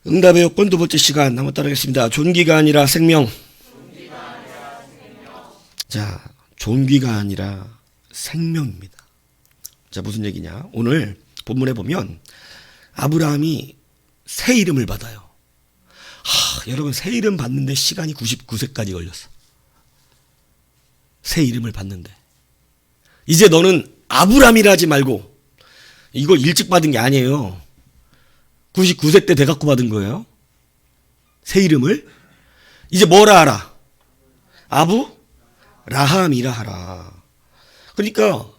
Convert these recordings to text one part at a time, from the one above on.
응답의 요건 두 번째 시간 한번 따르겠습니다. 존귀가 아니라 생명. 자, 존귀가 아니라 생명입니다. 자, 무슨 얘기냐? 오늘 본문에 보면 아브라함이 새 이름을 받아요. 여러분, 새 이름 받는데 시간이 99세까지 걸렸어. 새 이름을 받는데. 이제 너는 아브람이라 하지 말고, 이거 일찍 받은 게 아니에요. 99세 때 돼갖고 받은 거예요. 새 이름을. 이제 뭐라 하라? 아브라함이라 하라. 그러니까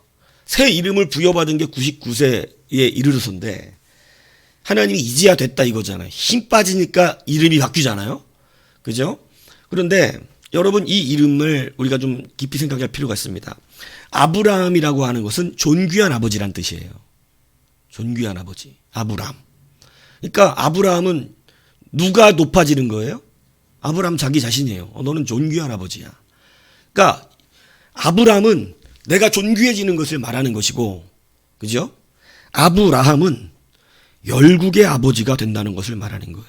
새 이름을 부여받은 게 99세에 이르러서인데 하나님이 이제야 됐다 이거잖아요. 힘 빠지니까 이름이 바뀌잖아요. 그죠? 그런데 여러분, 이 이름을 우리가 좀 깊이 생각할 필요가 있습니다. 아브라함이라고 하는 것은 존귀한 아버지란 뜻이에요. 존귀한 아버지. 아브람. 그러니까 아브라함은 누가 높아지는 거예요? 아브라함 자기 자신이에요. 너는 존귀한 아버지야. 그러니까 아브라함은 내가 존귀해지는 것을 말하는 것이고, 그죠? 아브라함은 열국의 아버지가 된다는 것을 말하는 거예요.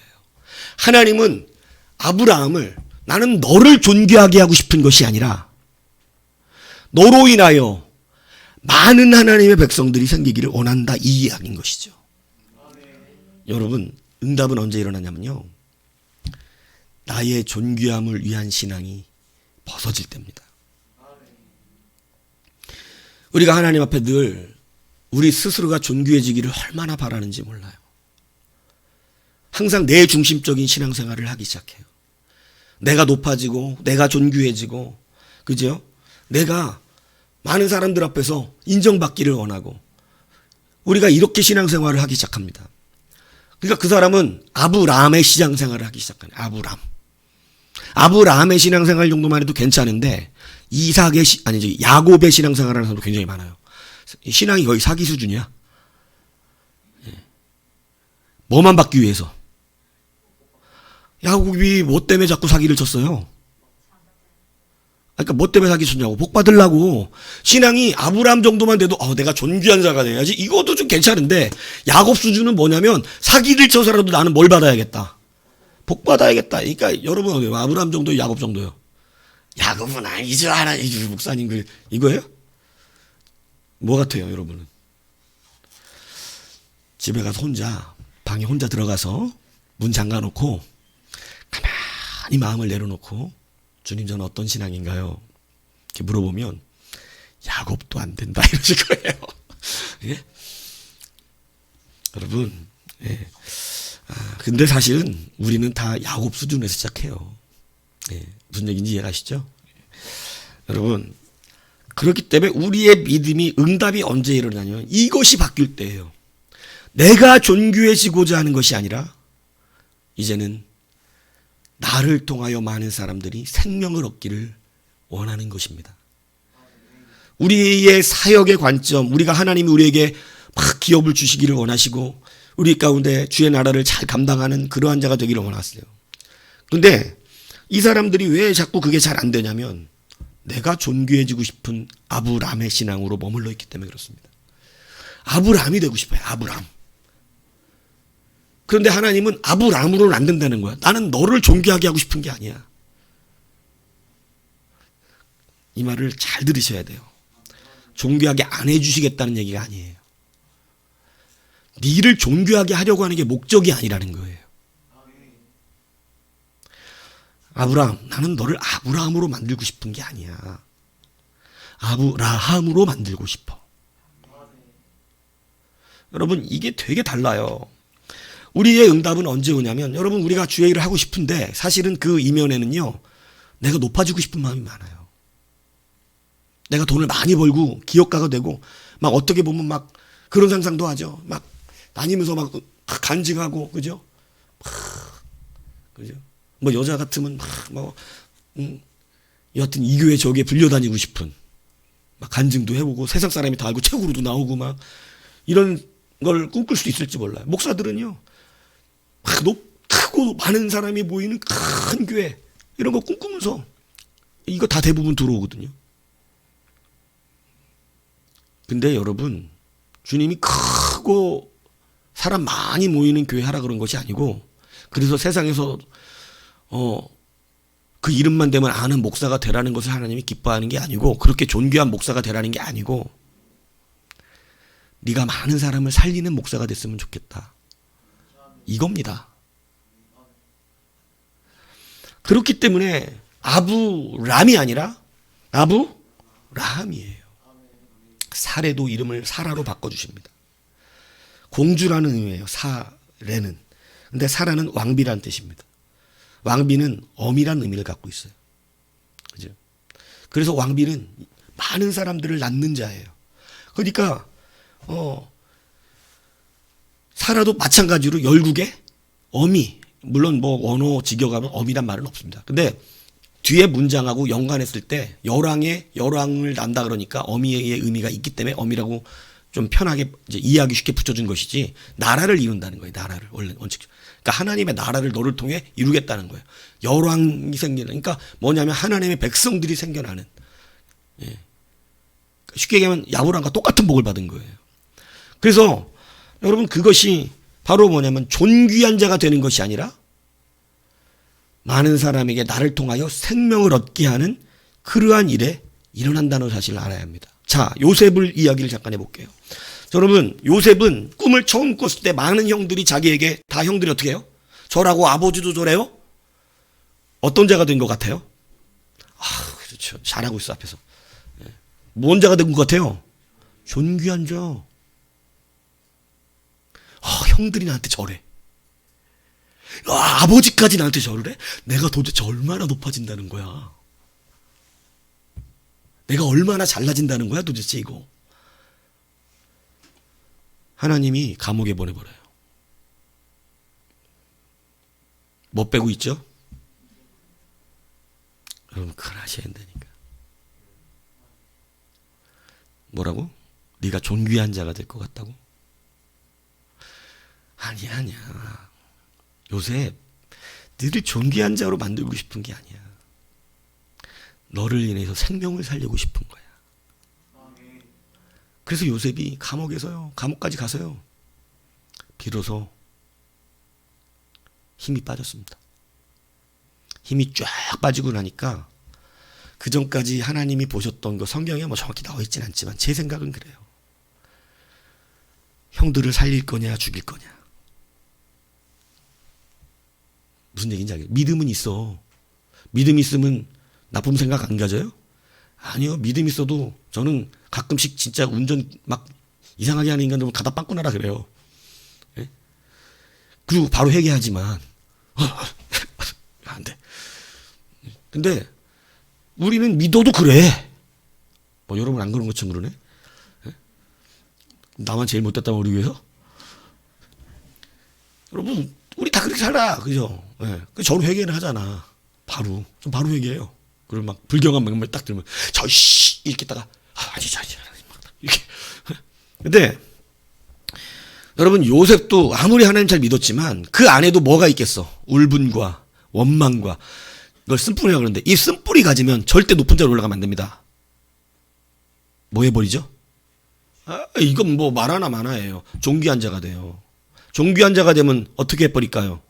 하나님은 아브라함을 나는 너를 존귀하게 하고 싶은 것이 아니라 너로 인하여 많은 하나님의 백성들이 생기기를 원한다, 이 이야기인 것이죠. 여러분, 응답은 언제 일어나냐면요, 나의 존귀함을 위한 신앙이 벗어질 때입니다. 우리가 하나님 앞에 늘 우리 스스로가 존귀해지기를 얼마나 바라는지 몰라요. 항상 내 중심적인 신앙생활을 하기 시작해요. 내가 높아지고 내가 존귀해지고, 그죠? 내가 많은 사람들 앞에서 인정받기를 원하고, 우리가 이렇게 신앙생활을 하기 시작합니다. 그러니까 그 사람은 아브라함의 신앙생활을 하기 시작하네. 아브라함의 신앙생활 정도만 해도 괜찮은데 야곱의 신앙생활을 하는 사람도 굉장히 많아요. 신앙이 거의 사기 수준이야. 뭐만 받기 위해서. 야곱이 뭐 때문에 자꾸 사기를 쳤어요? 그러니까 뭐 때문에 사기 쳤냐고. 복 받으려고. 신앙이 아브라함 정도만 돼도 내가 존귀한 자가 돼야지, 이것도 좀 괜찮은데, 야곱 수준은 뭐냐면 사기를 쳐서라도 나는 뭘 받아야겠다, 복 받아야겠다. 그러니까 여러분, 아브라함 정도요, 야곱 정도요? 야곱은 아니죠, 하나님 목사님, 이거예요? 뭐 같아요, 여러분은? 집에 가서 방에 혼자 들어가서 문 잠가놓고 가만히 마음을 내려놓고, 주님, 저는 어떤 신앙인가요? 이렇게 물어보면 야곱도 안 된다 이러실 거예요. 예? 여러분, 예. 근데 사실은 우리는 다 야곱 수준에서 시작해요. 예. 무슨 얘기인지 이해가시죠? 여러분, 그렇기 때문에 우리의 믿음이, 응답이 언제 일어나냐면 이것이 바뀔 때예요. 내가 존귀해지고자 하는 것이 아니라 이제는 나를 통하여 많은 사람들이 생명을 얻기를 원하는 것입니다. 우리의 사역의 관점, 우리가 하나님이 우리에게 막 기업을 주시기를 원하시고 우리 가운데 주의 나라를 잘 감당하는 그러한 자가 되기를 원하세요. 그런데 이 사람들이 왜 자꾸 그게 잘 안 되냐면 내가 존귀해지고 싶은 아브람의 신앙으로 머물러 있기 때문에 그렇습니다. 아브람이 되고 싶어요. 아브람. 그런데 하나님은 아브람으로는 안 된다는 거야. 나는 너를 존귀하게 하고 싶은 게 아니야. 이 말을 잘 들으셔야 돼요. 존귀하게 안 해주시겠다는 얘기가 아니에요. 니를 존귀하게 하려고 하는 게 목적이 아니라는 거예요. 아브람, 나는 너를 아브라함으로 만들고 싶은 게 아니야. 아브라함으로 만들고 싶어. 여러분, 이게 되게 달라요. 우리의 응답은 언제 오냐면, 여러분, 우리가 주의 일을 하고 싶은데 사실은 그 이면에는요, 내가 높아지고 싶은 마음이 많아요. 내가 돈을 많이 벌고 기업가가 되고 막 어떻게 보면 막 그런 상상도 하죠. 막 다니면서 막 간증하고, 그죠? 그죠? 뭐 여자 같으면 여하튼 이 교회 저 교회 불려다니고 싶은, 막 간증도 해보고 세상 사람이 다 알고 책으로도 나오고 막 이런 걸 꿈꿀 수도 있을지 몰라요. 목사들은요, 막 크고 많은 사람이 모이는 큰 교회 이런 거 꿈꾸면서 이거 다 대부분 들어오거든요. 근데 여러분, 주님이 크고 사람 많이 모이는 교회 하라 그런 것이 아니고 그래서 세상에서 그 이름만 되면 아는 목사가 되라는 것을 하나님이 기뻐하는 게 아니고, 그렇게 존귀한 목사가 되라는 게 아니고, 네가 많은 사람을 살리는 목사가 됐으면 좋겠다, 이겁니다. 그렇기 때문에 아브람이 아니라 아브라함이에요. 사레도 이름을 사라로 바꿔주십니다. 공주라는 의미예요, 사레는. 근데 사라는 왕비라는 뜻입니다. 왕비는 엄이라는 의미를 갖고 있어요. 그죠? 그래서 왕비는 많은 사람들을 낳는 자예요. 그러니까 사라도 마찬가지로 열국의 어미, 물론 뭐 원어 직역하면 어미란 말은 없습니다. 근데 뒤에 문장하고 연관했을 때 열왕을 낳는다 그러니까 어미의 의미가 있기 때문에 어미라고 좀 편하게 이제 이해하기 쉽게 붙여준 것이지, 나라를 이룬다는 거예요. 나라를 원래 원칙. 그러니까 하나님의 나라를 너를 통해 이루겠다는 거예요. 열왕이 생기는, 그러니까 뭐냐면 하나님의 백성들이 생겨나는. 예. 쉽게 얘기하면 야브람과 똑같은 복을 받은 거예요. 그래서 여러분, 그것이 바로 뭐냐면 존귀한 자가 되는 것이 아니라 많은 사람에게 나를 통하여 생명을 얻게 하는 그러한 일에 일어난다는 사실을 알아야 합니다. 자, 요셉을 이야기를 잠깐 해볼게요. 여러분, 요셉은 꿈을 처음 꿨을 때 많은 형들이 자기에게, 다 형들이 어떻게 해요? 저라고, 아버지도 저래요? 어떤 자가 된 것 같아요? 그렇죠. 잘하고 있어, 앞에서. 뭔 자가 된 것 같아요? 존귀한 자. 형들이 나한테 저래. 아버지까지 나한테 저래? 내가 도대체 얼마나 높아진다는 거야? 내가 얼마나 잘나진다는 거야, 도대체 이거? 하나님이 감옥에 보내버려요. 뭐 빼고 있죠? 여러분, 그걸 하셔야 된다니까. 뭐라고? 네가 존귀한 자가 될 것 같다고? 아니야. 요셉, 너를 존귀한 자로 만들고 싶은 게 아니야. 너를 인해서 생명을 살리고 싶은 거야. 그래서 요셉이 감옥까지 가서요, 비로소 힘이 빠졌습니다. 힘이 쫙 빠지고 나니까, 그 전까지 하나님이 보셨던 거 성경에 뭐 정확히 나와 있진 않지만 제 생각은 그래요. 형들을 살릴 거냐 죽일 거냐. 무슨 얘기인지 알겠어요? 믿음은 있어. 믿음 있으면 나쁜 생각 안 가져요? 아니요. 믿음 있어도 저는 가끔씩 진짜 운전 막 이상하게 하는 인간들 가다 빵꾸 나라 그래요. 예? 그리고 바로 회개하지만 안 돼. 근데 우리는 믿어도 그래. 뭐 여러분 안 그런 것처럼 그러네. 예? 나만 제일 못됐다면 우리 위해서? 여러분, 우리 다 그렇게 살아. 그죠? 예. 저로 회개를 하잖아. 바로 회개해요. 그리고 막 불경한 명말 딱 들으면 이렇게 다가 아니 이렇게. 근데 여러분, 요셉도 아무리 하나님 잘 믿었지만 그 안에도 뭐가 있겠어? 울분과 원망과, 이걸 쓴뿌리라고 그러는데, 이 쓴뿌리 가지면 절대 높은 자로 올라가면 안 됩니다. 뭐 해버리죠? 이건 뭐 말하나 마나예요. 존귀한 자가 돼요. 존귀한 자가 되면 어떻게 해버릴까요?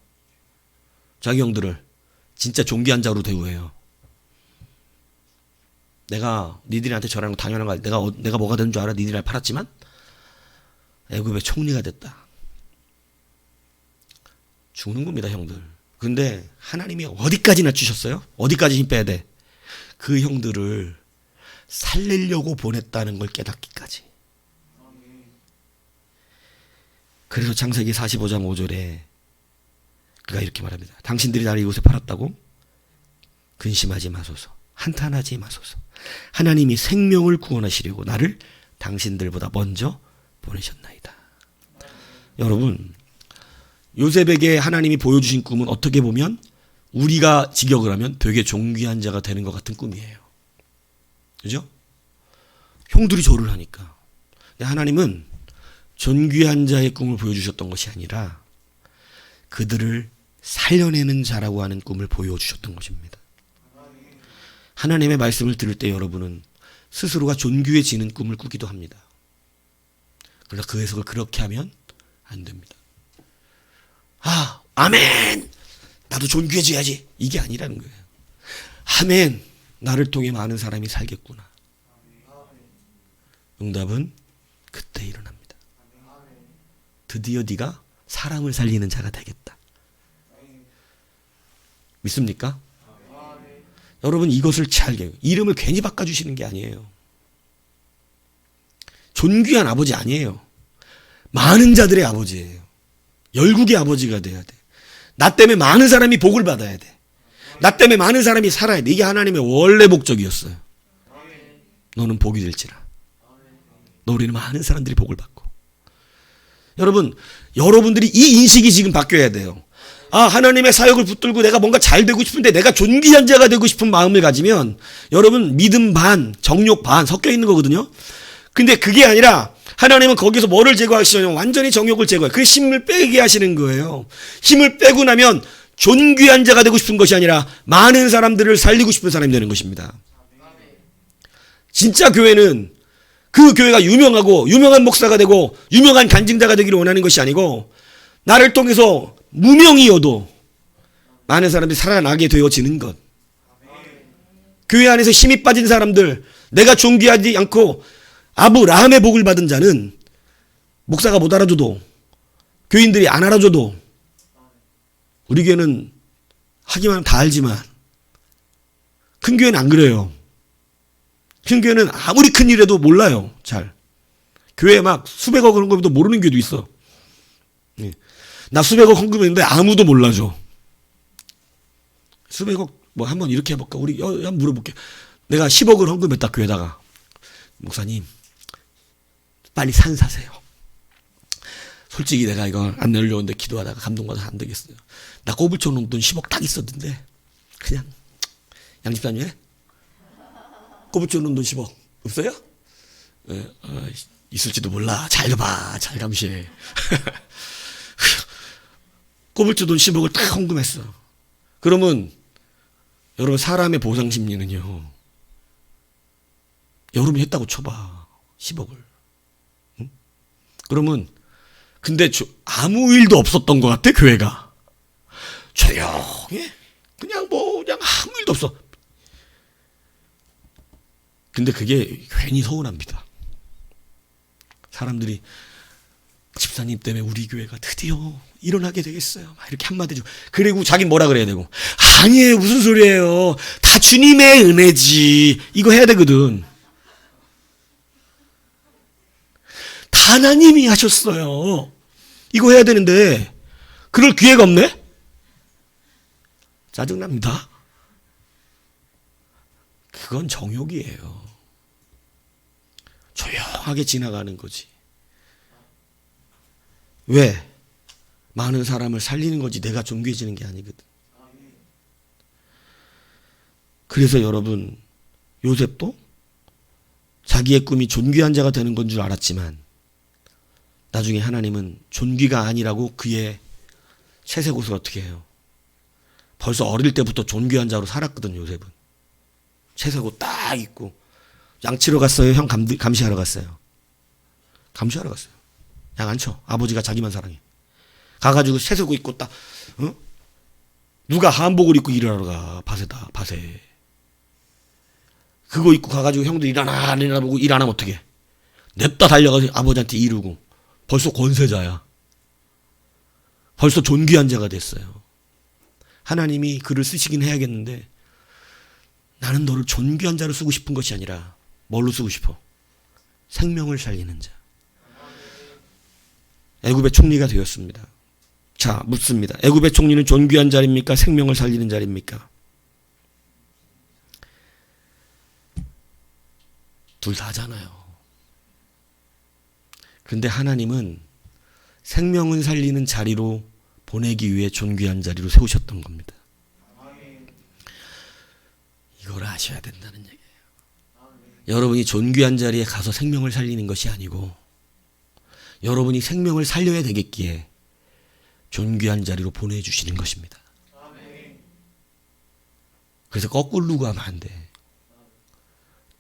자기 형들을 진짜 존귀한 자로 대우해요. 내가 니들한테 저라는 거 당연한 거야. 내가 뭐가 되는 줄 알아? 니들이 날 팔았지만 애굽의 총리가 됐다. 죽는 겁니다, 형들. 근데 하나님이 어디까지나 주셨어요? 어디까지 힘 빼야 돼? 그 형들을 살리려고 보냈다는 걸 깨닫기까지. 그래서 창세기 45장 5절에 그가 이렇게 말합니다. 당신들이 나를 이곳에 팔았다고? 근심하지 마소서. 한탄하지 마소서. 하나님이 생명을 구원하시려고 나를 당신들보다 먼저 보내셨나이다. 여러분, 요셉에게 하나님이 보여주신 꿈은 어떻게 보면 우리가 직역을 하면 되게 존귀한 자가 되는 것 같은 꿈이에요. 그죠? 형들이 절을 하니까. 근데 하나님은 존귀한 자의 꿈을 보여주셨던 것이 아니라 그들을 살려내는 자라고 하는 꿈을 보여주셨던 것입니다. 하나님의 말씀을 들을 때 여러분은 스스로가 존귀해지는 꿈을 꾸기도 합니다. 그러나 그 해석을 그렇게 하면 안 됩니다. 아멘. 나도 존귀해져야지. 이게 아니라는 거예요. 아멘. 나를 통해 많은 사람이 살겠구나. 응답은 그때 일어납니다. 드디어 네가 사람을 살리는 자가 되겠다. 믿습니까? 여러분 이것을 잘 알게요. 이름을 괜히 바꿔주시는 게 아니에요. 존귀한 아버지 아니에요. 많은 자들의 아버지예요. 열국의 아버지가 돼야 돼. 나 때문에 많은 사람이 복을 받아야 돼. 나 때문에 많은 사람이 살아야 돼. 이게 하나님의 원래 목적이었어요. 너는 복이 될지라. 너희는 많은 사람들이 복을 받고. 여러분, 여러분들이 이 인식이 지금 바뀌어야 돼요. 아, 하나님의 사역을 붙들고 내가 뭔가 잘 되고 싶은데 내가 존귀한 자가 되고 싶은 마음을 가지면 여러분 믿음 반, 정욕 반 섞여 있는 거거든요. 근데 그게 아니라 하나님은 거기서 뭐를 제거하시냐면 완전히 정욕을 제거해요. 그 힘을 빼게 하시는 거예요. 힘을 빼고 나면 존귀한 자가 되고 싶은 것이 아니라 많은 사람들을 살리고 싶은 사람이 되는 것입니다. 진짜 교회는 그 교회가 유명하고 유명한 목사가 되고 유명한 간증자가 되기를 원하는 것이 아니고 나를 통해서 무명이어도 많은 사람들이 살아나게 되어지는 것. 교회 안에서 힘이 빠진 사람들, 내가 존귀하지 않고 아브라함의 복을 받은 자는 목사가 못 알아줘도 교인들이 안 알아줘도 우리 교회는 하기만 하면 다 알지만 큰 교회는 안 그래요. 큰 교회는 아무리 큰 일해도 몰라요. 잘. 교회에 막 수백억 헌금도 모르는 교회도 있어. 나 수백억 헌금했는데 아무도 몰라줘. 수백억 뭐 한번 이렇게 해볼까? 우리 한번 물어볼게. 내가 10억을 헌금했다 교회다가 목사님 빨리 산 사세요. 솔직히 내가 이걸 안 내려오는데 기도하다가 감동받아서 안 되겠어요. 나 꼬불쳐 놓은 돈 10억 딱 있었는데 그냥 양집사님 해? 꼬불쳐 놓은 돈 10억 없어요? 네, 있을지도 몰라. 잘 봐. 잘 감시해. 꼬불쳐 돈 10억을 딱 헌금했어. 그러면 여러분 사람의 보상 심리는요. 여러분이 했다고 쳐봐. 10억을. 응? 그러면 근데 아무 일도 없었던 것 같아 교회가. 조용해. 그냥 아무 일도 없어. 근데 그게 괜히 서운합니다. 사람들이 집사님 때문에 우리 교회가 드디어 일어나게 되겠어요. 막 이렇게 한마디 주고. 그리고 자기 뭐라 그래야 되고. 아니에요. 무슨 소리예요. 다 주님의 은혜지. 이거 해야 되거든. 다 하나님이 하셨어요. 이거 해야 되는데 그럴 기회가 없네? 짜증납니다. 그건 정욕이에요. 조용하게 지나가는 거지. 왜? 많은 사람을 살리는 거지 내가 존귀해지는 게 아니거든. 그래서 여러분 요셉도 자기의 꿈이 존귀한 자가 되는 건 줄 알았지만 나중에 하나님은 존귀가 아니라고 그의 채색옷을 어떻게 해요? 벌써 어릴 때부터 존귀한 자로 살았거든 요셉은. 채색옷 딱 입고 양치러 갔어요? 형 감시하러 갔어요? 감시하러 갔어요. 양 안 쳐. 아버지가 자기만 사랑해. 가가지고 채색옷 입고 딱 누가 한복을 입고 일하러 가. 밭에. 그거 입고 가가지고 형들 일하나 안 일하나 보고 일 안 하면 어떡해. 냅다 달려가서 아버지한테 이루고 벌써 권세자야. 벌써 존귀한 자가 됐어요. 하나님이 그를 쓰시긴 해야겠는데 나는 너를 존귀한 자로 쓰고 싶은 것이 아니라 뭘로 쓰고 싶어? 생명을 살리는 자. 애굽의 총리가 되었습니다. 자, 묻습니다. 애굽의 총리는 존귀한 자입니까? 생명을 살리는 자입니까? 둘 다잖아요. 그런데 하나님은 생명을 살리는 자리로 보내기 위해 존귀한 자리로 세우셨던 겁니다. 이걸 아셔야 된다는 얘기예요. 여러분이 존귀한 자리에 가서 생명을 살리는 것이 아니고 여러분이 생명을 살려야 되겠기에 존귀한 자리로 보내주시는 것입니다. 그래서 거꾸로 가면 안 돼.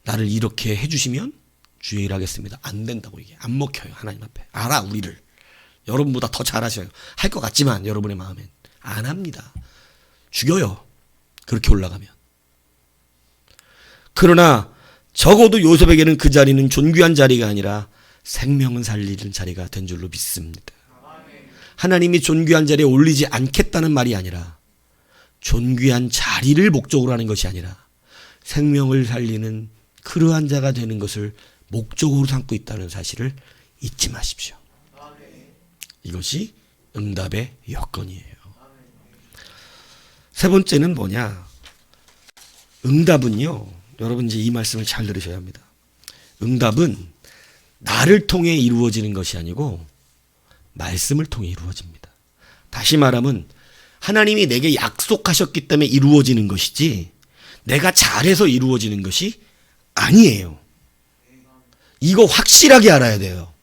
나를 이렇게 해주시면 주의 일 하겠습니다. 안 된다고 이게. 안 먹혀요. 하나님 앞에. 알아 우리를. 여러분보다 더 잘하셔요. 할 것 같지만 여러분의 마음엔. 안 합니다. 죽여요. 그렇게 올라가면. 그러나 적어도 요셉에게는 그 자리는 존귀한 자리가 아니라 생명을 살리는 자리가 된 줄로 믿습니다. 하나님이 존귀한 자리에 올리지 않겠다는 말이 아니라 존귀한 자리를 목적으로 하는 것이 아니라 생명을 살리는 그러한 자가 되는 것을 목적으로 삼고 있다는 사실을 잊지 마십시오. 이것이 응답의 여건이에요. 세 번째는 뭐냐? 응답은요, 여러분 이제 이 말씀을 잘 들으셔야 합니다. 응답은 나를 통해 이루어지는 것이 아니고 말씀을 통해 이루어집니다. 다시 말하면 하나님이 내게 약속하셨기 때문에 이루어지는 것이지 내가 잘해서 이루어지는 것이 아니에요. 이거 확실하게 알아야 돼요.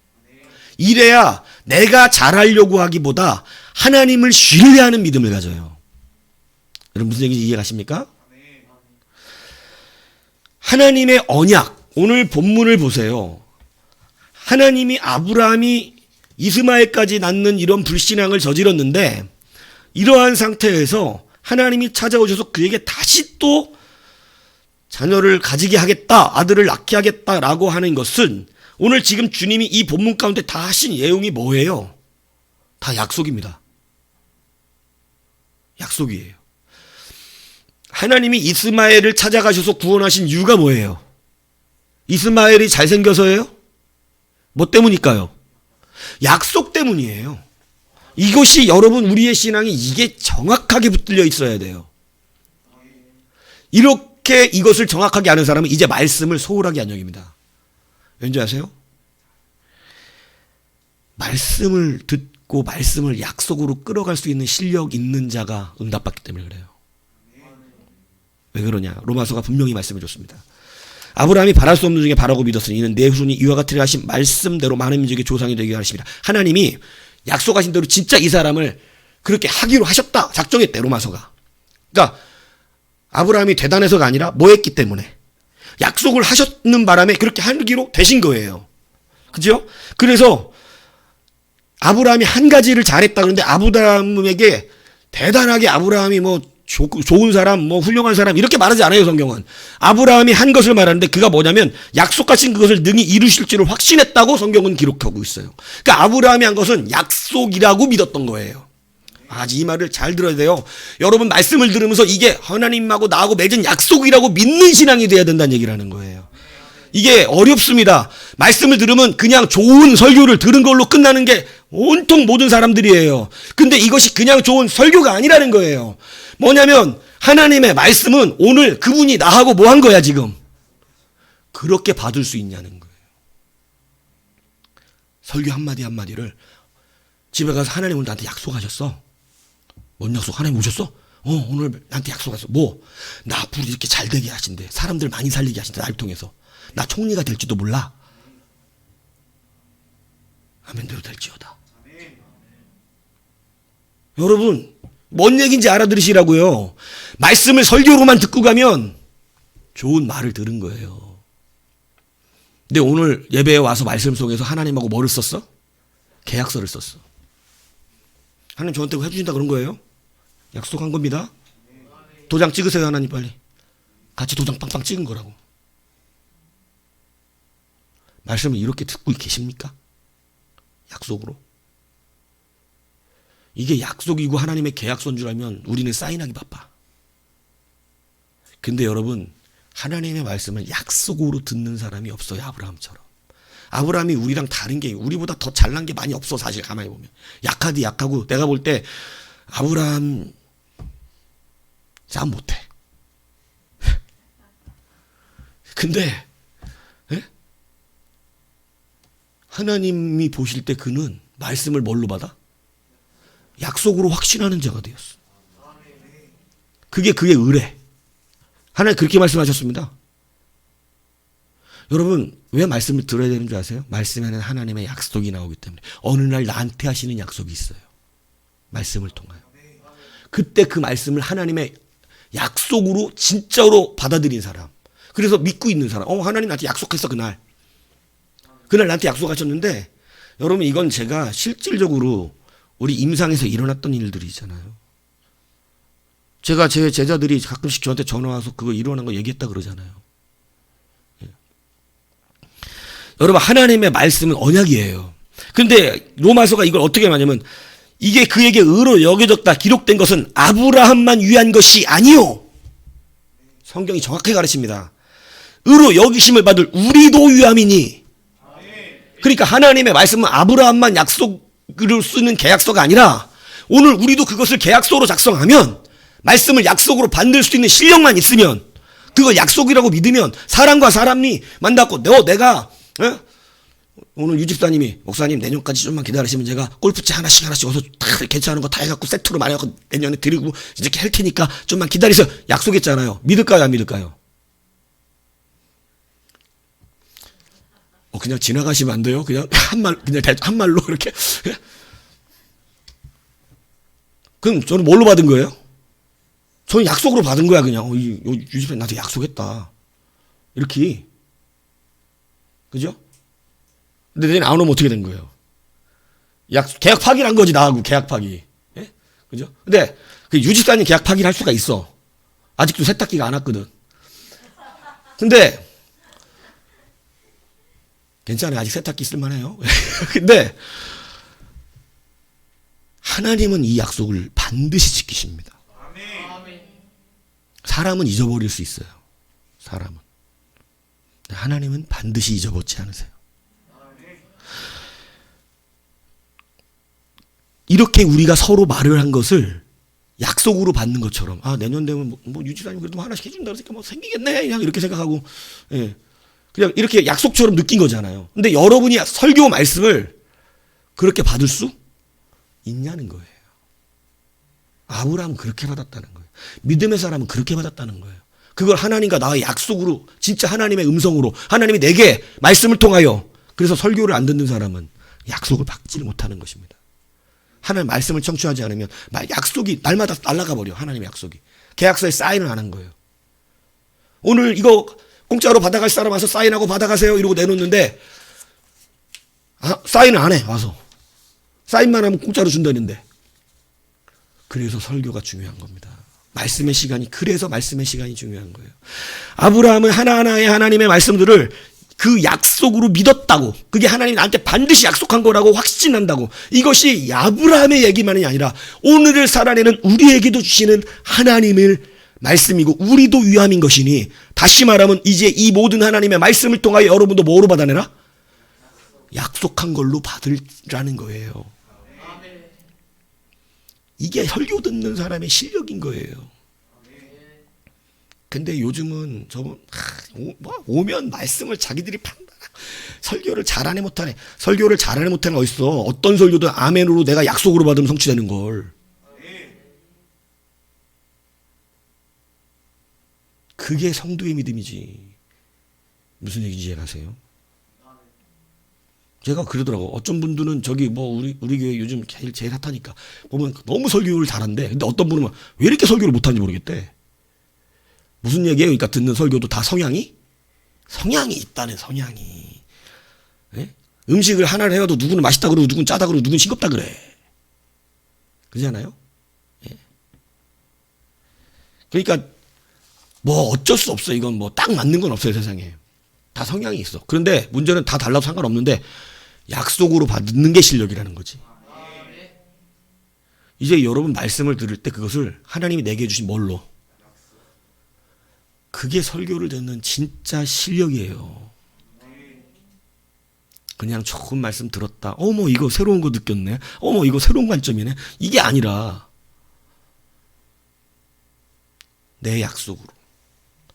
이래야 내가 잘하려고 하기보다 하나님을 신뢰하는 믿음을 가져요. 여러분 무슨 얘기인지 이해가십니까? 하나님의 언약, 오늘 본문을 보세요. 하나님이 아브라함이 이스마엘까지 낳는 이런 불신앙을 저질렀는데 이러한 상태에서 하나님이 찾아오셔서 그에게 다시 또 자녀를 가지게 하겠다, 아들을 낳게 하겠다라고 하는 것은 오늘 지금 주님이 이 본문 가운데 다 하신 내용이 뭐예요? 다 약속입니다. 약속이에요. 하나님이 이스마엘을 찾아가셔서 구원하신 이유가 뭐예요? 이스마엘이 잘생겨서예요? 뭐 때문일까요? 약속 때문이에요. 이것이 여러분 우리의 신앙이 이게 정확하게 붙들려 있어야 돼요. 이렇게 이것을 정확하게 아는 사람은 이제 말씀을 소홀하게 안 여깁니다. 왠지 아세요? 말씀을 듣고 말씀을 약속으로 끌어갈 수 있는 실력 있는 자가 응답받기 때문에 그래요. 왜 그러냐? 로마서가 분명히 말씀해 줬습니다. 아브라함이 바랄 수 없는 중에 바라고 믿었으니 이는 내 후손이 이와 같으리라 하신 말씀대로 많은 민족의 조상이 되게 하십니다. 하나님이 약속하신 대로 진짜 이 사람을 그렇게 하기로 하셨다. 작정했대, 로마서가. 그러니까 아브라함이 대단해서가 아니라 뭐 했기 때문에 약속을 하셨는 바람에 그렇게 하기로 되신 거예요. 그죠? 그래서 아브라함이 한 가지를 잘했다 그러는데 아브라함에게 대단하게 아브라함이 뭐 좋은 사람, 뭐 훌륭한 사람 이렇게 말하지 않아요, 성경은. 아브라함이 한 것을 말하는데 그가 뭐냐면 약속하신 그것을 능히 이루실 줄을 확신했다고 성경은 기록하고 있어요. 그러니까 아브라함이 한 것은 약속이라고 믿었던 거예요. 이 말을 잘 들어야 돼요. 여러분 말씀을 들으면서 이게 하나님하고 나하고 맺은 약속이라고 믿는 신앙이 돼야 된다는 얘기를 하는 거예요. 이게 어렵습니다. 말씀을 들으면 그냥 좋은 설교를 들은 걸로 끝나는 게 온통 모든 사람들이에요. 근데 이것이 그냥 좋은 설교가 아니라는 거예요. 뭐냐면 하나님의 말씀은 오늘 그분이 나하고 뭐 한 거야 지금. 그렇게 받을 수 있냐는 거예요. 설교 한마디 한마디를 집에 가서 하나님 오늘 나한테 약속하셨어. 뭔 약속? 하나님 오셨어? 오늘 나한테 약속하셨어. 뭐? 나 앞으로 이렇게 잘 되게 하신대. 사람들 많이 살리게 하신대. 나를 통해서. 나 총리가 될지도 몰라. 아멘대로 될지어다. 여러분 뭔 얘기인지 알아들으시라고요. 말씀을 설교로만 듣고 가면 좋은 말을 들은 거예요. 근데 오늘 예배에 와서 말씀 속에서 하나님하고 뭐를 썼어? 계약서를 썼어. 하나님 저한테 해주신다 그런 거예요. 약속한 겁니다. 도장 찍으세요. 하나님 빨리. 같이 도장 빵빵 찍은 거라고. 말씀을 이렇게 듣고 계십니까? 약속으로. 이게 약속이고 하나님의 계약서인 줄 알면 우리는 사인하기 바빠. 근데 여러분 하나님의 말씀을 약속으로 듣는 사람이 없어요. 아브라함처럼. 아브라함이 우리랑 다른 게 우리보다 더 잘난 게 많이 없어. 사실 가만히 보면. 약하디 약하고 내가 볼 때 아브라함 참 못해. 근데 하나님이 보실 때 그는 말씀을 뭘로 받아? 약속으로 확신하는 자가 되었어. 그게 그의 의뢰. 하나님 그렇게 말씀하셨습니다. 여러분 왜 말씀을 들어야 되는 줄 아세요? 말씀에는 하나님의 약속이 나오기 때문에. 어느 날 나한테 하시는 약속이 있어요. 말씀을 통하여. 그때 그 말씀을 하나님의 약속으로 진짜로 받아들인 사람. 그래서 믿고 있는 사람. 하나님 나한테 약속했어 그날. 그날 나한테 약속하셨는데 여러분 이건 제가 실질적으로 우리 임상에서 일어났던 일들이잖아요. 제가 제 제자들이 가끔씩 저한테 전화 와서 그거 일어난 거 얘기했다 그러잖아요. 예. 여러분, 하나님의 말씀은 언약이에요. 근데 로마서가 이걸 어떻게 말하냐면, 이게 그에게 의로 여겨졌다 기록된 것은 아브라함만 위한 것이 아니요. 성경이 정확하게 가르칩니다. 의로 여기심을 받을 우리도 위함이니. 그러니까 하나님의 말씀은 아브라함만 약속을 쓰는 계약서가 아니라 오늘 우리도 그것을 계약서로 작성하면, 말씀을 약속으로 받을 수 있는 실력만 있으면, 그걸 약속이라고 믿으면, 사람과 사람이 만났고 내가 오늘 유집사님이 목사님 내년까지 좀만 기다리시면 제가 골프채 하나씩 어서 다 괜찮은 거 다 해갖고 세트로 많이 해갖고 내년에 드리고 이렇게 할 테니까 좀만 기다리세요. 약속했잖아요. 믿을까요, 안 믿을까요? 그냥 지나가시면 안 돼요. 그냥 한 말로 이렇게. 그럼 저는 뭘로 받은 거예요? 저는 약속으로 받은 거야. 그냥 유집사님 나한테 약속했다. 이렇게. 그죠? 근데 내년 안 오면 어떻게 된 거예요? 계약 파기를 한 거지, 나하고 계약 파기. 예? 그죠? 근데 그 유집사님 계약 파기를 할 수가 있어. 아직도 세탁기가 안 왔거든. 근데 괜찮아요. 아직 세탁기 쓸만해요. 근데 하나님은 이 약속을 반드시 지키십니다. 사람은 잊어버릴 수 있어요. 사람은. 하나님은 반드시 잊어버리지 않으세요. 이렇게 우리가 서로 말을 한 것을 약속으로 받는 것처럼, 내년 되면 유지사님 그래도 하나씩 해준다 그러니까 생기겠네. 그냥 이렇게 생각하고, 예. 그냥 이렇게 약속처럼 느낀 거잖아요. 근데 여러분이 설교 말씀을 그렇게 받을 수 있냐는 거예요. 아브라함은 그렇게 받았다는 거예요. 믿음의 사람은 그렇게 받았다는 거예요. 그걸 하나님과 나의 약속으로, 진짜 하나님의 음성으로, 하나님이 내게 말씀을 통하여, 그래서 설교를 안 듣는 사람은 약속을 받지를 못하는 것입니다. 하나님 말씀을 청취하지 않으면 약속이 날마다 날아가 버려. 하나님의 약속이. 계약서에 사인을 안 한 거예요. 오늘 이거 공짜로 받아갈 사람 와서 사인하고 받아가세요 이러고 내놓는데 사인을 안 해. 와서 사인만 하면 공짜로 준다는데. 그래서 설교가 중요한 겁니다. 말씀의 시간이, 그래서 말씀의 시간이 중요한 거예요. 아브라함은 하나하나의 하나님의 말씀들을 그 약속으로 믿었다고, 그게 하나님이 나한테 반드시 약속한 거라고 확신한다고. 이것이 아브라함의 얘기만이 아니라 오늘을 살아내는 우리에게도 주시는 하나님의 말씀이고 우리도 위함인 것이니, 다시 말하면 이제 이 모든 하나님의 말씀을 통하여 여러분도 뭐로 받아내라? 약속한 걸로 받으라는 거예요. 이게 설교 듣는 사람의 실력인 거예요. 근데 요즘은 오면 말씀을 자기들이 설교를 잘하네 못하네. 설교를 잘하네 못하네 어딨어. 어떤 설교도 아멘으로 내가 약속으로 받으면 성취되는 걸. 그게 성도의 믿음이지. 무슨 얘기인지 이해가세요? 제가 그러더라고. 어떤 분들은 우리 교회 요즘 제일 핫하니까 보면 너무 설교를 잘한대. 근데 어떤 분은 왜 이렇게 설교를 못하는지 모르겠대. 무슨 얘기예요? 그러니까 듣는 설교도 다 성향이 있다네. 성향이. 예? 음식을 하나를 해도 누구는 맛있다 그러고 누구는 짜다 그러고 누구는 싱겁다 그래. 그러잖아요? 예. 그러니까 어쩔 수 없어. 이건 딱 맞는 건 없어요, 세상에. 다 성향이 있어. 그런데 문제는 다 달라도 상관없는데 약속으로 받는 게 실력이라는 거지. 이제 여러분 말씀을 들을 때 그것을 하나님이 내게 주신 뭘로? 그게 설교를 듣는 진짜 실력이에요. 그냥 좋은 말씀 들었다. 이거 새로운 거 느꼈네. 이거 새로운 관점이네. 이게 아니라 내 약속으로.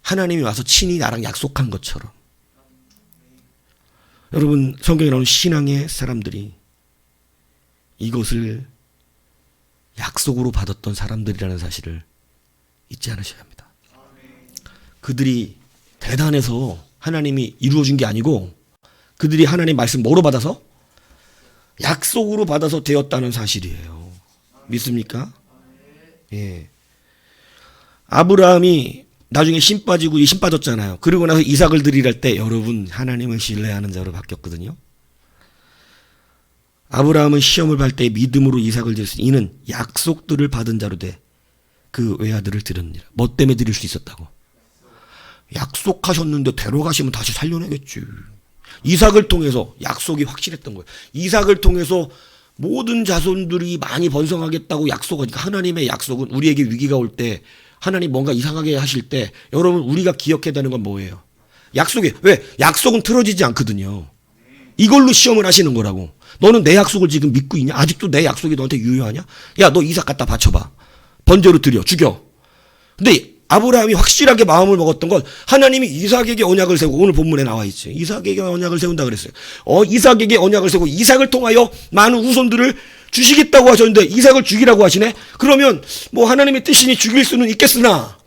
하나님이 와서 친히 나랑 약속한 것처럼. 여러분, 성경에 나오는 신앙의 사람들이 이것을 약속으로 받았던 사람들이라는 사실을 잊지 않으셔야 합니다. 그들이 대단해서 하나님이 이루어준 게 아니고 그들이 하나님 말씀 뭐로 받아서? 약속으로 받아서 되었다는 사실이에요. 믿습니까? 예. 아브라함이 나중에 신 빠졌잖아요. 그리고 나서 이삭을 드리려 할 때 여러분 하나님을 신뢰하는 자로 바뀌었거든요. 아브라함은 시험을 받을 때 믿음으로 이삭을 드렸으니 이는 약속들을 받은 자로 돼 그 외아들을 드렸느니라. 뭐 때문에 드릴 수 있었다고? 약속하셨는데 데려가시면 다시 살려내겠지. 이삭을 통해서 약속이 확실했던 거예요. 이삭을 통해서 모든 자손들이 많이 번성하겠다고 약속하니까 하나님의 약속은 우리에게 위기가 올 때 하나님 뭔가 이상하게 하실 때 여러분 우리가 기억해야 되는 건 뭐예요? 약속이 왜? 약속은 틀어지지 않거든요. 이걸로 시험을 하시는 거라고. 너는 내 약속을 지금 믿고 있냐? 아직도 내 약속이 너한테 유효하냐? 야, 너 이삭 갖다 바쳐봐. 번제로 드려. 죽여. 근데 아브라함이 확실하게 마음을 먹었던 건 하나님이 이삭에게 언약을 세우고 오늘 본문에 나와 있지. 이삭에게 언약을 세운다 그랬어요. 이삭에게 언약을 세우고 이삭을 통하여 많은 후손들을 주시겠다고 하셨는데 이삭을 죽이라고 하시네. 그러면 뭐 하나님의 뜻이니 죽일 수는 있겠으나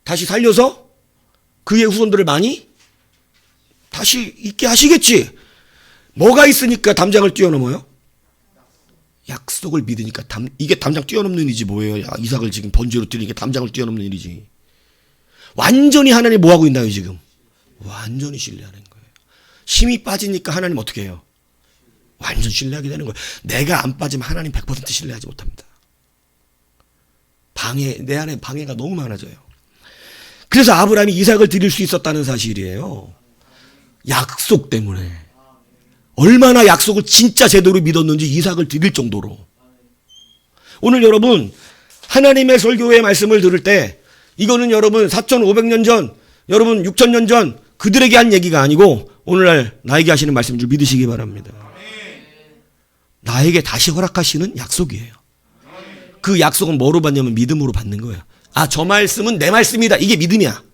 다시 살려서 그의 후손들을 많이 다시 있게 하시겠지. 뭐가 있으니까 담장을 뛰어넘어요? 약속을 믿으니까 이게 담장 뛰어넘는 일이지 뭐예요. 야, 이삭을 지금 번제로 드리는 게 담장을 뛰어넘는 일이지. 완전히 하나님 뭐하고 있나요 지금? 완전히 신뢰하는 거예요. 힘이 빠지니까 하나님 어떻게 해요? 완전 신뢰하게 되는 거예요. 내가 안 빠지면 하나님 100% 신뢰하지 못합니다. 내 안에 방해가 너무 많아져요. 그래서 아브라함이 이삭을 드릴 수 있었다는 사실이에요. 약속 때문에. 얼마나 약속을 진짜 제대로 믿었는지 이삭을 드릴 정도로. 오늘 여러분 하나님의 설교의 말씀을 들을 때 이거는 여러분 4,500년 전, 여러분 6,000년 전 그들에게 한 얘기가 아니고 오늘날 나에게 하시는 말씀인 줄 믿으시기 바랍니다. 나에게 다시 허락하시는 약속이에요. 그 약속은 뭐로 받냐면 믿음으로 받는 거예요. 아, 저 말씀은 내 말씀이다. 이게 믿음이야.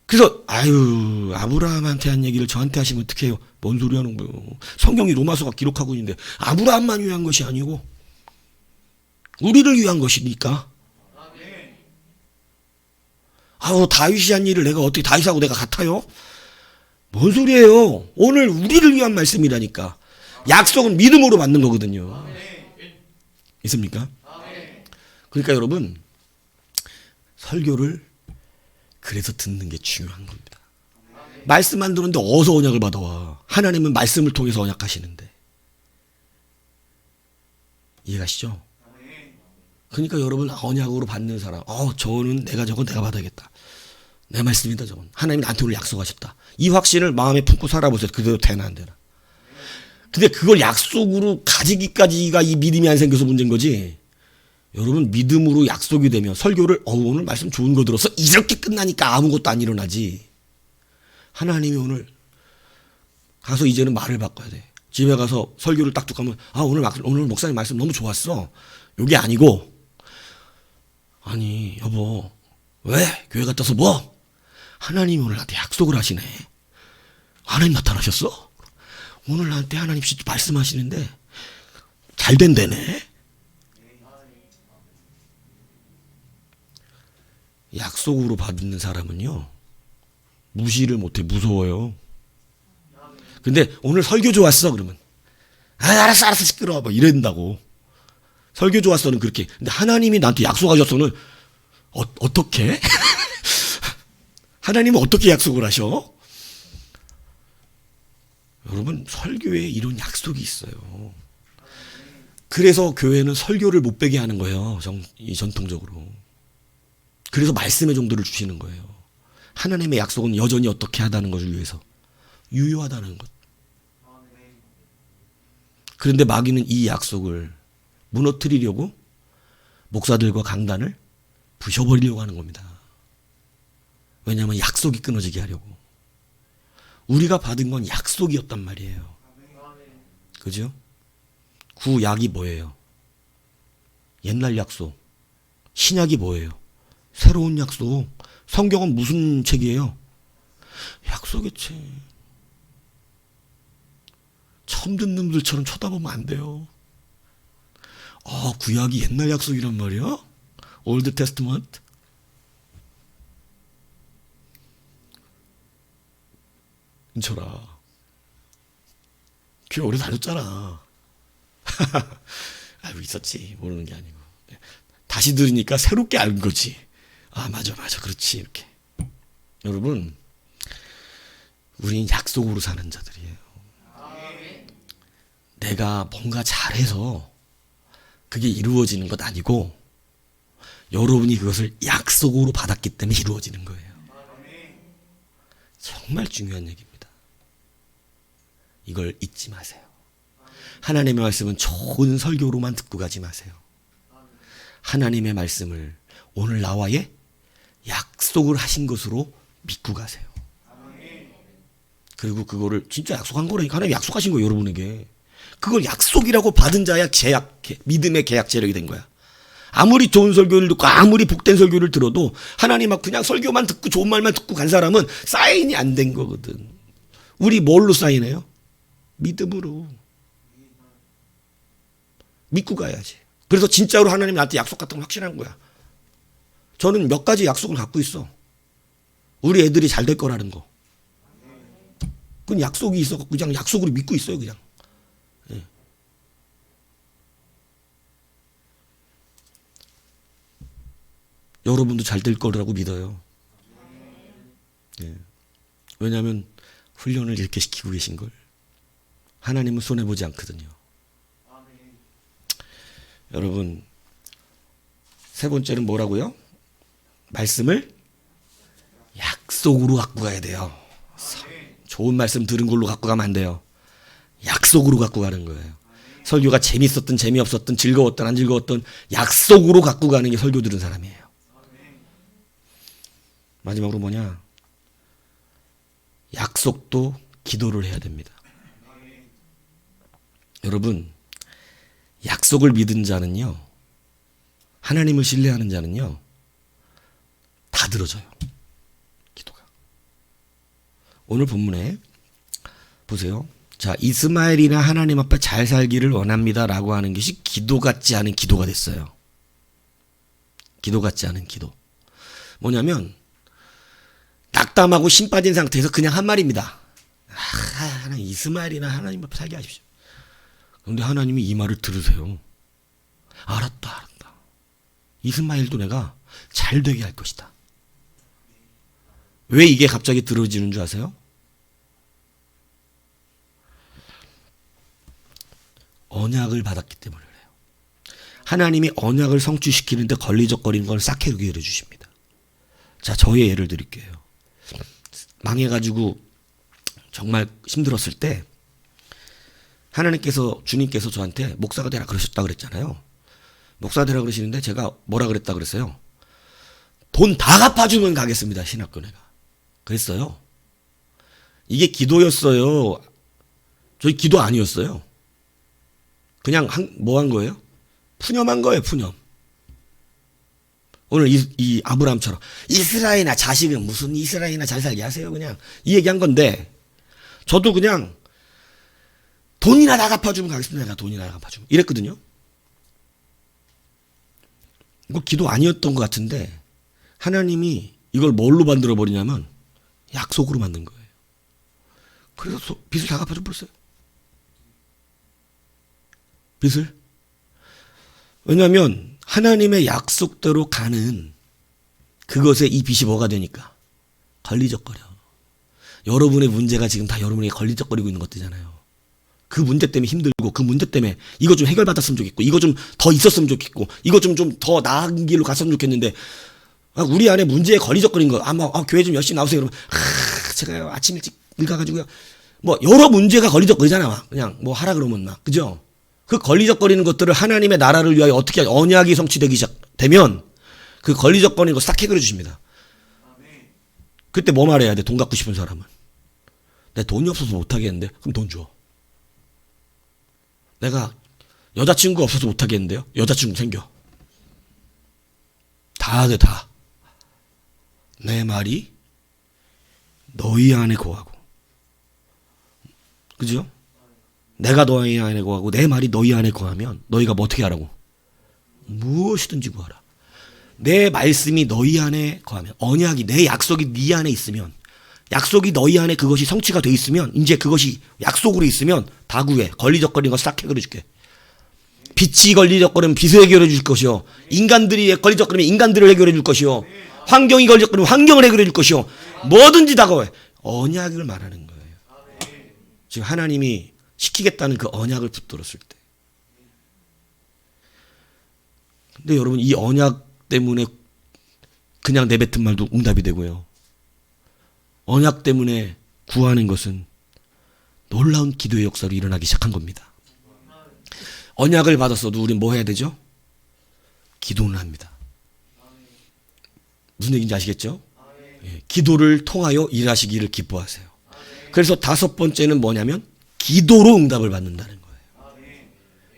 그래서 아브라함한테 한 얘기를 저한테 하시면 어떻게 해요? 뭔 소리 하는 거예요? 성경이 로마서가 기록하고 있는데 아브라함만 위한 것이 아니고 우리를 위한 것이니까. 다윗이 한 일을 내가 어떻게 다윗하고 내가 같아요? 뭔 소리예요? 오늘 우리를 위한 말씀이라니까. 약속은 믿음으로 받는 거거든요. 있습니까? 그러니까 여러분 설교를 그래서 듣는 게 중요한 겁니다. 말씀 안 듣는데 어디서 언약을 받아와. 하나님은 말씀을 통해서 언약하시는데. 이해가시죠? 그러니까 여러분 언약으로 받는 사람 저는 저건 내가 받아야겠다. 내 말씀이다 저건. 하나님이 나한테 오늘 약속하셨다. 이 확신을 마음에 품고 살아보세요. 그대로 되나 안 되나. 근데 그걸 약속으로 가지기까지가 이 믿음이 안 생겨서 문제인 거지. 여러분 믿음으로 약속이 되면 설교를 오늘 말씀 좋은 거 들어서 이렇게 끝나니까 아무것도 안 일어나지. 하나님이 오늘 가서 이제는 말을 바꿔야 돼. 집에 가서 설교를 딱 듣고 하면 오늘 목사님 말씀 너무 좋았어. 요게 아니고 아니 여보 왜 교회 갔다 와서 뭐? 하나님이 오늘 나한테 약속을 하시네. 하나님 나타나셨어? 오늘 나한테 하나님 진짜 말씀하시는데 잘 된다네. 약속으로 받는 사람은요 무시를 못해. 무서워요. 근데 오늘 설교 좋았어 그러면 알았어 시끄러워 뭐 이런다고. 설교 좋았어는 그렇게. 근데 하나님이 나한테 약속하셨어는 어떻게? 하나님은 어떻게 약속을 하셔? 여러분 설교에 이런 약속이 있어요. 그래서 교회는 설교를 못 빼게 하는 거예요. 전통적으로. 그래서 말씀의 정도를 주시는 거예요. 하나님의 약속은 여전히 어떻게 하다는 것을 위해서 유효하다는 것. 그런데 마귀는 이 약속을 무너뜨리려고 목사들과 강단을 부셔버리려고 하는 겁니다. 왜냐하면 약속이 끊어지게 하려고. 우리가 받은 건 약속이었단 말이에요. 그죠? 구약이 뭐예요? 옛날 약속. 신약이 뭐예요? 새로운 약속. 성경은 무슨 책이에요? 약속의 책. 처음 듣는 분들처럼 쳐다보면 안 돼요. 구약이 옛날 약속이란 말이야? 올드 테스트먼트? 은철아, 교회 오래 다녔잖아. 알고 있었지. 모르는 게 아니고. 다시 들으니까 새롭게 알 거지. 맞아 그렇지. 이렇게. 여러분 우린 약속으로 사는 자들이에요. 내가 뭔가 잘해서 그게 이루어지는 것 아니고 여러분이 그것을 약속으로 받았기 때문에 이루어지는 거예요. 정말 중요한 얘기입니다. 이걸 잊지 마세요. 하나님의 말씀은 좋은 설교로만 듣고 가지 마세요. 하나님의 말씀을 오늘 나와의 약속을 하신 것으로 믿고 가세요. 그리고 그거를 진짜 약속한 거라니까. 하나님 약속하신 거예요, 여러분에게. 그걸 약속이라고 받은 자야 믿음의 계약 재력이 된 거야. 아무리 좋은 설교를 듣고 아무리 복된 설교를 들어도 하나님 막 그냥 설교만 듣고 좋은 말만 듣고 간 사람은 사인이 안 된 거거든. 우리 뭘로 사인해요? 믿음으로. 믿고 가야지. 그래서 진짜로 하나님 나한테 약속 같은 건 확실한 거야. 저는 몇 가지 약속을 갖고 있어. 우리 애들이 잘 될 거라는 거. 그건 약속이 있어서 그냥 약속으로 믿고 있어요, 그냥. 예. 여러분도 잘 될 거라고 믿어요. 예. 왜냐하면 훈련을 이렇게 시키고 계신 걸. 하나님은 손해보지 않거든요. 여러분, 세 번째는 뭐라고요? 말씀을 약속으로 갖고 가야 돼요. 좋은 말씀 들은 걸로 갖고 가면 안 돼요. 약속으로 갖고 가는 거예요. 설교가 재밌었든 재미없었든 즐거웠든 안 즐거웠든 약속으로 갖고 가는 게 설교 들은 사람이에요. 마지막으로 뭐냐? 약속도 기도를 해야 됩니다. 여러분, 약속을 믿은 자는요, 하나님을 신뢰하는 자는요, 다 들어져요. 기도가. 오늘 본문에 보세요. 자, 이스마엘이나 하나님 앞에 잘 살기를 원합니다 라고 하는 것이 기도 같지 않은 기도가 됐어요. 기도 같지 않은 기도. 뭐냐면 낙담하고 심 빠진 상태에서 그냥 한 말입니다. 하나님, 이스마엘이나 하나님 앞에 살게 하십시오. 그런데 하나님이 이 말을 들으세요. 알았다. 이스마엘도 내가 잘 되게 할 것이다. 왜 이게 갑자기 들어지는 줄 아세요? 언약을 받았기 때문에 그래요. 하나님이 언약을 성취시키는데 걸리적거리는 걸 싹 해결해 주십니다. 자, 저의 예를 드릴게요. 망해가지고 정말 힘들었을 때 하나님께서, 주님께서 저한테 목사가 되라 그러셨다 그랬잖아요. 목사가 되라 그러시는데 제가 뭐라 그랬다 그랬어요? 돈 다 갚아주면 가겠습니다, 신학교 내가. 그랬어요. 이게 기도였어요. 저희 기도 아니었어요. 그냥 뭐 한 거예요? 푸념한 거예요, 푸념. 오늘 이 아브라함처럼 이스라엘이나 자식은 무슨 이스라엘이나 잘 살게 하세요, 그냥. 이 얘기한 건데, 저도 그냥 돈이나 다 갚아주면 가겠습니다. 내가 돈이나 다 갚아주면. 이랬거든요. 이거 기도 아니었던 것 같은데 하나님이 이걸 뭘로 만들어 버리냐면 약속으로 만든 거예요. 그래서 빚을 다 갚아줘 버렸어요. 빚을. 왜냐하면 하나님의 약속대로 가는 그것에 이 빚이 뭐가 되니까 걸리적거려. 여러분의 문제가 지금 다 여러분에게 걸리적거리고 있는 것들이잖아요. 그 문제 때문에 힘들고, 그 문제 때문에 이거 좀 해결받았으면 좋겠고, 이거 좀 더 있었으면 좋겠고, 이거 좀 더 나은 길로 갔으면 좋겠는데, 우리 안에 문제에 걸리적거린 거, 교회 좀 열심히 나오세요. 그러면, 제가 아침 일찍 일 가가지고요. 뭐, 여러 문제가 걸리적거리잖아. 막. 그냥 뭐 하라 그러면 막. 그죠? 그 걸리적거리는 것들을 하나님의 나라를 위하여 어떻게 언약이 성취되기 시작되면, 그 걸리적거리는 거 싹 해결해 주십니다. 그때 뭐 말해야 돼? 돈 갖고 싶은 사람은. 내 돈이 없어서 못하겠는데? 그럼 돈 줘. 내가 여자친구 없어서 못하겠는데요? 여자친구 생겨. 다 돼, 다. 내 말이 너희 안에 거하고. 그죠? 내가 너희 안에 거하고 내 말이 너희 안에 거하면 너희가 뭐 어떻게 하라고? 무엇이든지 구하라. 내 말씀이 너희 안에 거하면, 언약이, 내 약속이 네 안에 있으면, 약속이 너희 안에 그것이 성취가 돼 있으면, 이제 그것이 약속으로 있으면 다 구해. 걸리적거리는 거 싹 해결해 줄게. 빛이 걸리적거리면 빛을 해결해 줄 것이요, 인간들이 걸리적거리면 인간들을 해결해 줄 것이요, 환경이 걸리적거리면 환경을 해결해 줄 것이요, 뭐든지 다 거해. 언약을 말하는 거예요. 지금 하나님이 시키겠다는 그 언약을 붙들었을 때. 근데 여러분, 이 언약을 때문에 그냥 내뱉은 말도 응답이 되고요. 언약 때문에 구하는 것은 놀라운 기도의 역사로 일어나기 시작한 겁니다. 언약을 받았어도 우린 뭐 해야 되죠? 기도는 합니다. 무슨 얘기인지 아시겠죠? 예, 기도를 통하여 일하시기를 기뻐하세요. 그래서 5번째는 뭐냐면 기도로 응답을 받는다는 거예요.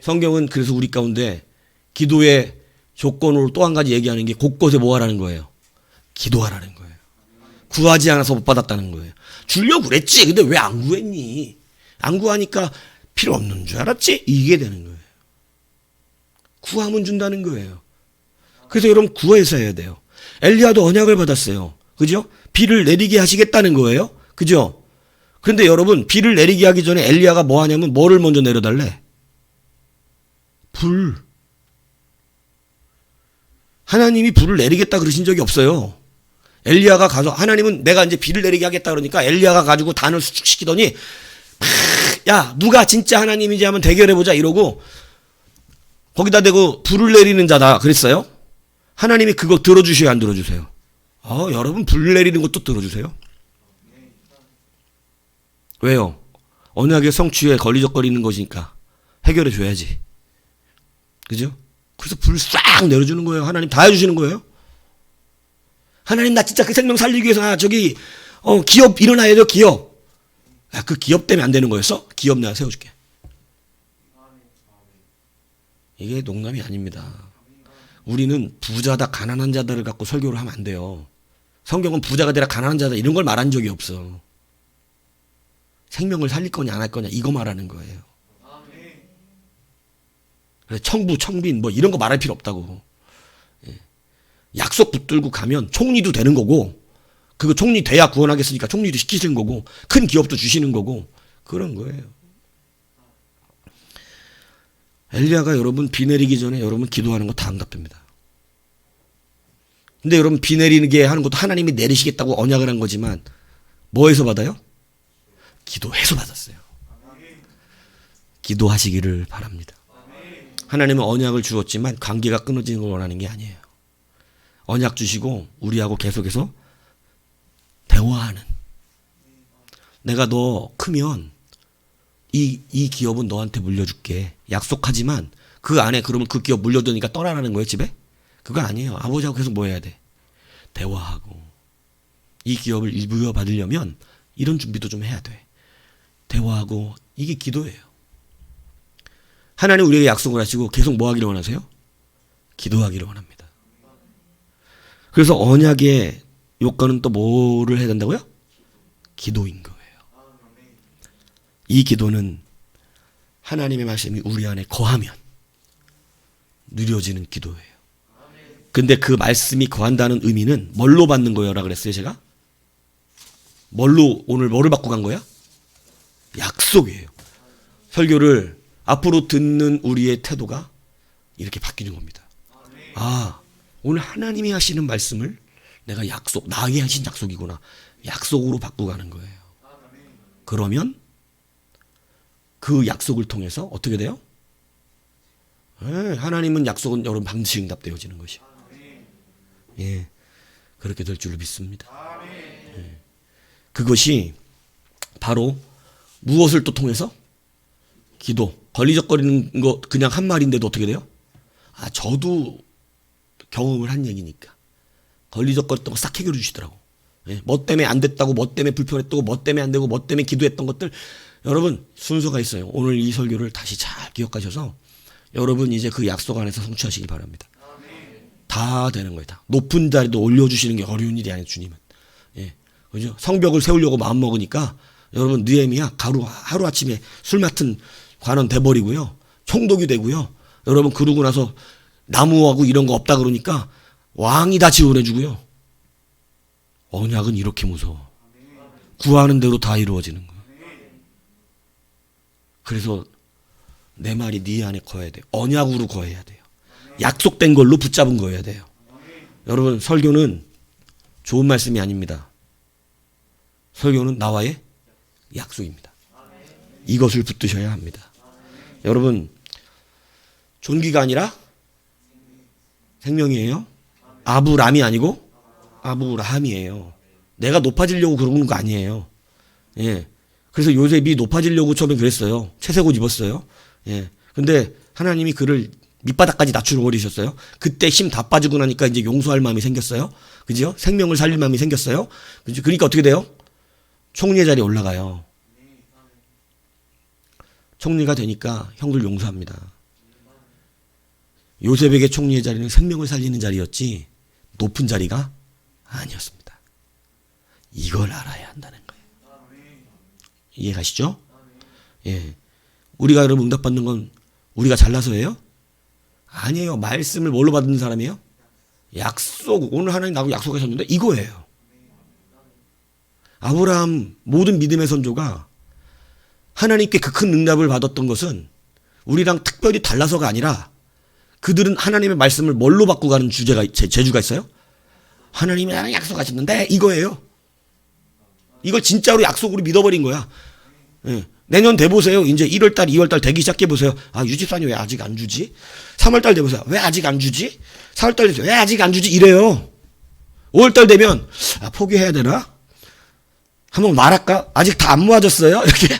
성경은 그래서 우리 가운데 기도의 조건으로 또 한 가지 얘기하는 게 곳곳에 뭐 하라는 거예요? 기도하라는 거예요. 구하지 않아서 못 받았다는 거예요. 주려고 그랬지. 근데 왜 안 구했니? 안 구하니까 필요 없는 줄 알았지? 이게 되는 거예요. 구하면 준다는 거예요. 그래서 여러분 구해서 해야 돼요. 엘리야도 언약을 받았어요. 그죠? 비를 내리게 하시겠다는 거예요. 그죠? 그런데 여러분 비를 내리게 하기 전에 엘리야가 뭐 하냐면 뭐를 먼저 내려달래? 불. 하나님이 불을 내리겠다 그러신 적이 없어요. 엘리야가 가서 하나님은 내가 이제 비를 내리게 하겠다 그러니까 엘리야가 가지고 단을 수축시키더니 야 누가 진짜 하나님인지 한번 대결해보자 이러고 거기다 대고 불을 내리는 자다 그랬어요. 하나님이 그거 들어주셔야 안 들어주세요? 여러분 불 내리는 것도 들어주세요. 왜요? 언약의 성취에 걸리적거리는 것이니까 해결해 줘야지. 그죠? 그래서 불 싹 내려주는 거예요. 하나님 다 해주시는 거예요. 하나님 나 진짜 그 생명 살리기 위해서 기업 일어나야 돼요. 기업. 그 기업 때문에 안 되는 거였어? 기업 내가 세워줄게. 이게 농담이 아닙니다. 우리는 부자다 가난한 자들을 갖고 설교를 하면 안 돼요. 성경은 부자가 되라 가난한 자다 이런 걸 말한 적이 없어. 생명을 살릴 거냐 안 할 거냐 이거 말하는 거예요. 그래서 청부 청빈 뭐 이런 거 말할 필요 없다고. 약속 붙들고 가면 총리도 되는 거고 그거 총리 돼야 구원하겠으니까 총리도 시키시는 거고 큰 기업도 주시는 거고 그런 거예요. 엘리야가 여러분 비 내리기 전에 여러분 기도하는 거 다 응답됩니다. 근데 여러분 비 내리게 하는 것도 하나님이 내리시겠다고 언약을 한 거지만 뭐에서 받아요? 기도해서 받았어요. 기도하시기를 바랍니다. 하나님은 언약을 주었지만 관계가 끊어지는 걸 원하는 게 아니에요. 언약 주시고 우리하고 계속해서 대화하는. 내가 너 크면 이 기업은 너한테 물려줄게. 약속하지만 그 안에 그러면 그 기업 물려두니까 떠나라는 거예요 집에? 그거 아니에요. 아버지하고 계속 뭐 해야 돼? 대화하고. 이 기업을 물려받으려면 이런 준비도 좀 해야 돼. 대화하고. 이게 기도예요. 하나님 우리에게 약속을 하시고 계속 뭐 하기를 원하세요? 기도하기를 원합니다. 그래서 언약의 요건은 또 뭐를 해야 된다고요? 기도인 거예요. 이 기도는 하나님의 말씀이 우리 안에 거하면 누려지는 기도예요. 근데 그 말씀이 거한다는 의미는 뭘로 받는 거예요? 라 그랬어요 제가? 오늘 뭐를 받고 간 거야? 약속이에요. 설교를 앞으로 듣는 우리의 태도가 이렇게 바뀌는 겁니다. 오늘 하나님이 하시는 말씀을 내가 나에게 하신 약속이구나. 약속으로 바꾸고 가는 거예요. 그러면 그 약속을 통해서 어떻게 돼요? 하나님은 약속은 여러분 반드시 응답되어지는 것이요. 예, 그렇게 될 줄로 믿습니다. 예. 그것이 바로 무엇을 또 통해서? 기도. 걸리적거리는 거 그냥 한 말인데도 어떻게 돼요? 저도 경험을 한 얘기니까. 걸리적거렸던 거 싹 해결해 주시더라고. 예, 뭐 때문에 안 됐다고, 뭐 때문에 불편했다고, 뭐 때문에 안 되고, 뭐 때문에 기도했던 것들. 여러분, 순서가 있어요. 오늘 이 설교를 다시 잘 기억하셔서 여러분 이제 그 약속 안에서 성취하시길 바랍니다. 다 되는 거예요. 다. 높은 자리도 올려주시는 게 어려운 일이 아니에요. 주님은. 예, 그죠? 성벽을 세우려고 마음먹으니까 여러분 느헤미야 하루아침에 술 맡은 관원 돼버리고요. 총독이 되고요. 여러분 그러고 나서 나무하고 이런 거 없다 그러니까 왕이 다 지원해주고요. 언약은 이렇게 무서워. 구하는 대로 다 이루어지는 거예요. 그래서 내 말이 네 안에 거해야 돼요. 언약으로 거해야 돼요. 약속된 걸로 붙잡은 거여야 돼요. 여러분 설교는 좋은 말씀이 아닙니다. 설교는 나와의 약속입니다. 이것을 붙드셔야 합니다. 여러분 존귀가 아니라 생명이에요. 아브람이 아니고 아브라함이에요. 내가 높아지려고 그러는 거 아니에요. 예. 그래서 요셉이 높아지려고 처음에 그랬어요. 채색 옷 입었어요. 예. 근데 하나님이 그를 밑바닥까지 낮추어 버리셨어요. 그때 힘 다 빠지고 나니까 이제 용서할 마음이 생겼어요. 그죠? 생명을 살릴 마음이 생겼어요. 그죠? 그러니까 어떻게 돼요? 총리의 자리에 올라가요. 총리가 되니까 형들 용서합니다. 요셉에게 총리의 자리는 생명을 살리는 자리였지 높은 자리가 아니었습니다. 이걸 알아야 한다는 거예요. 이해가시죠? 예. 우리가 여러분 응답받는 건 우리가 잘나서예요? 아니에요. 말씀을 뭘로 받는 사람이에요? 약속. 오늘 하나님 나하고 약속하셨는데 이거예요. 아브라함 모든 믿음의 선조가 하나님께 그 큰 응답을 받았던 것은 우리랑 특별히 달라서가 아니라 그들은 하나님의 말씀을 뭘로 받고 가는 재주가 있어요? 하나님이 나랑 약속하셨는데 이거예요. 이걸 진짜로 약속으로 믿어버린 거야. 예. 내년 돼보세요. 이제 1월달, 2월달 되기 시작해보세요. 아, 유집산이 왜 아직 안 주지? 3월달 돼보세요. 왜 아직 안 주지? 4월달 돼보세요. 왜 아직 안 주지? 이래요. 5월달 되면, 아, 포기해야 되나? 한번 말할까? 아직 다 안 모아졌어요? 이렇게.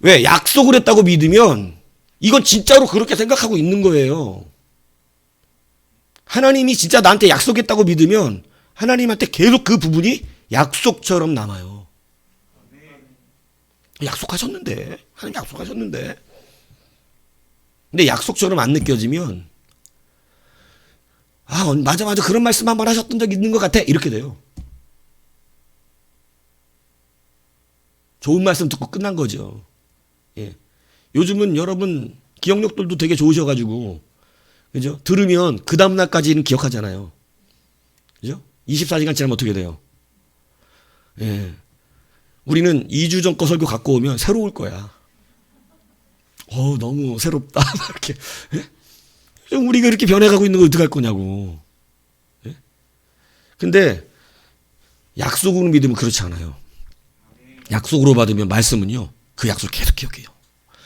왜? 약속을 했다고 믿으면, 이건 진짜로 그렇게 생각하고 있는 거예요. 하나님이 진짜 나한테 약속했다고 믿으면, 하나님한테 계속 그 부분이 약속처럼 남아요. 약속하셨는데. 하나님 약속하셨는데. 근데 약속처럼 안 느껴지면 아, 맞아 그런 말씀 한번 하셨던 적 있는 것 같아. 이렇게 돼요. 좋은 말씀 듣고 끝난 거죠. 예. 요즘은 여러분 기억력들도 되게 좋으셔가지고 그죠? 들으면 그 다음날까지는 기억하잖아요. 그죠? 24시간 지나면 어떻게 돼요? 예. 우리는 2주 전 거 설교 갖고 오면 새로울 거야. 너무 새롭다. 이렇게. 예? 우리가 이렇게 변해가고 있는 거 어떡할 거냐고. 예? 근데 약속으로 믿으면 그렇지 않아요. 약속으로 받으면 말씀은요. 그 약속을 계속 기억해요.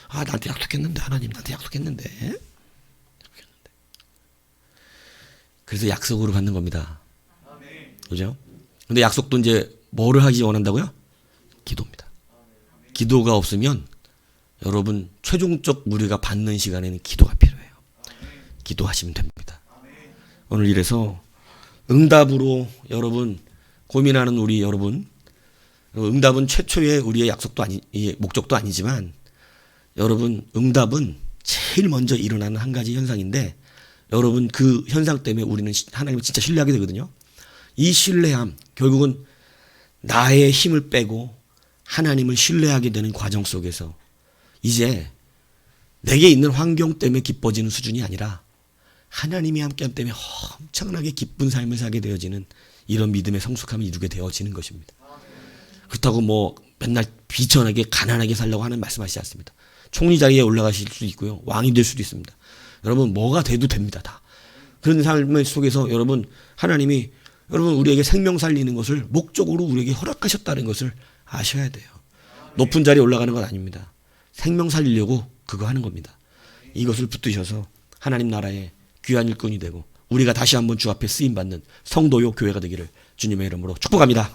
아, 나한테 약속했는데. 하나님 나한테 약속했는데. 그래서 약속으로 받는 겁니다. 그죠? 근데 약속도 이제 뭐를 하기 원한다고요? 기도입니다. 기도가 없으면 여러분 최종적 우리가 받는 시간에는 기도가 필요해요. 기도하시면 됩니다. 오늘 이래서 응답으로 여러분 고민하는 우리 여러분, 응답은 최초의 우리의 약속도 목적도 아니지만 여러분 응답은 제일 먼저 일어나는 한 가지 현상인데 여러분 그 현상 때문에 우리는 하나님을 진짜 신뢰하게 되거든요. 이 신뢰함 결국은 나의 힘을 빼고 하나님을 신뢰하게 되는 과정 속에서 이제 내게 있는 환경 때문에 기뻐지는 수준이 아니라 하나님이 함께함 때문에 엄청나게 기쁜 삶을 살게 되어지는 이런 믿음의 성숙함을 이루게 되어지는 것입니다. 그렇다고 뭐 맨날 비천하게 가난하게 살려고 하는 말씀하시지 않습니다. 총리 자리에 올라가실 수도 있고요. 왕이 될 수도 있습니다. 여러분 뭐가 돼도 됩니다. 다. 그런 삶의 속에서 여러분 하나님이 여러분 우리에게 생명 살리는 것을 목적으로 우리에게 허락하셨다는 것을 아셔야 돼요. 높은 자리에 올라가는 건 아닙니다. 생명 살리려고 그거 하는 겁니다. 이것을 붙드셔서 하나님 나라의 귀한 일꾼이 되고 우리가 다시 한번 주 앞에 쓰임받는 성도요 교회가 되기를 주님의 이름으로 축복합니다.